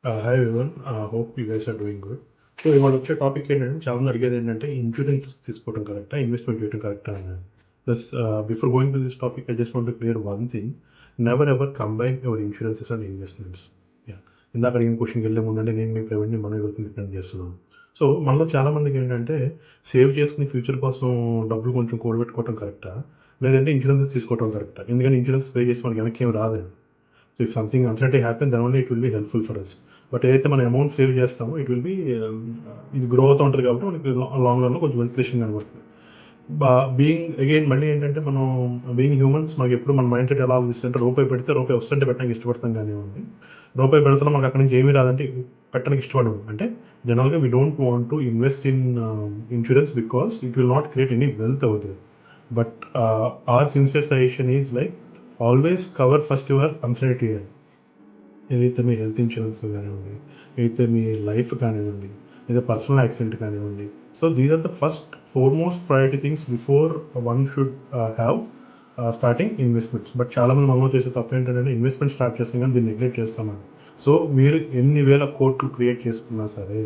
Hi everyone. Hope you guys are doing good. So ఇవాళ వచ్చే topic ఏంటంటే చాలామంది అడిగేది ఏంటంటే ఇన్సూరెన్స్ తీసుకోవడం కరెక్టా, ఇన్వెస్ట్మెంట్ చేయడం కరెక్టా అని. Plus before going to this topic I just want to clear one thing. Never ever combine your insurances and investments. Yeah, ఇందాక అడిగిన క్వశ్చన్కి వెళ్ళే ముందంటే నేను మీ ప్రైవేట్ని మన ఎవరికి డిపెండ్ చేస్తున్నాను. సో మనలో చాలామందికి ఏంటంటే సేవ్ చేసుకుని ఫ్యూచర్ కోసం డబ్బులు కొంచెం కూడబెట్టుకోవడం కరెక్టా, లేదంటే ఇన్సూరెన్సెస్ తీసుకోవడం కరెక్టా. ఎందుకంటే ఇన్సూరెన్స్ పే చేసి మనకి వెనక్కి ఏం రాదండి. So if something uncertain happen then only it will be helpful for us. But ఏదైతే మనం అమౌంట్ సేవ్ చేస్తామో ఇట్ విల్ బి ఇది గ్రో అవుతూ ఉంటుంది కాబట్టి మనకి లాంగ్ రన్లో కొంచెం ఇన్ఫ్లేషన్ కనబడుతుంది. బీయింగ్ అగైన్ మళ్ళీ ఏంటంటే మనం బీయింగ్ హ్యూమన్స్ మనకి ఎప్పుడు మన మైండ్ సెట్ ఎలా ఆలోచిస్తుంటే రూపాయి పెడితే రూపాయి వస్తుంటే పెట్టడానికి ఇష్టపడతాం కానివ్వండి. రూపాయి పెడుతున్నాం మనకు అక్కడి నుంచి ఏమీ రాదంటే పెట్టడానికి ఇష్టపడము. అంటే జనరల్గా we don't want to invest in insurance because it will not create any wealth అవుతుంది. But our sincere suggestion is like always cover first your uncertainty. ఏదైతే మీ హెల్త్ ఇన్సూరెన్స్ కానివ్వండి, అయితే మీ లైఫ్ కానివ్వండి, లేదా పర్సనల్ యాక్సిడెంట్ కానివ్వండి. So these are the first foremost priority things before one should have starting investments. But చాలామంది మనలో చేసే తప్పు ఏంటంటే ఇన్వెస్ట్మెంట్ స్టార్ట్ చేస్తాం కానీ దీన్ని నెగ్లెక్ట్ చేస్తామని. సో మీరు ఎన్ని వేల కోట్లు క్రియేట్ చేసుకున్నా సరే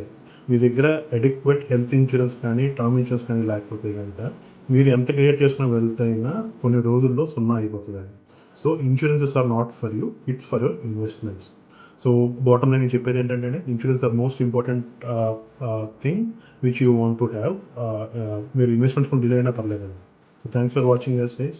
మీ దగ్గర అడిక్వేట్ హెల్త్ ఇన్సూరెన్స్ కానీ టర్మ్ ఇన్సూరెన్స్ కానీ లేకపోతే కనుక మీరు ఎంత క్రియేట్ చేసుకున్న వెల్త్ అయినా కొన్ని రోజుల్లో సున్నా అయిపోతుంది. So insurances are not for you, it's for your investments. So bottom line నేను చెప్పేది ఏంటంటే insurance are most important thing which you want to have. మీరు ఇన్వెస్ట్మెంట్స్ కొన్ని డిలే అయినా పర్లేదండి. So thanks for watching this guys.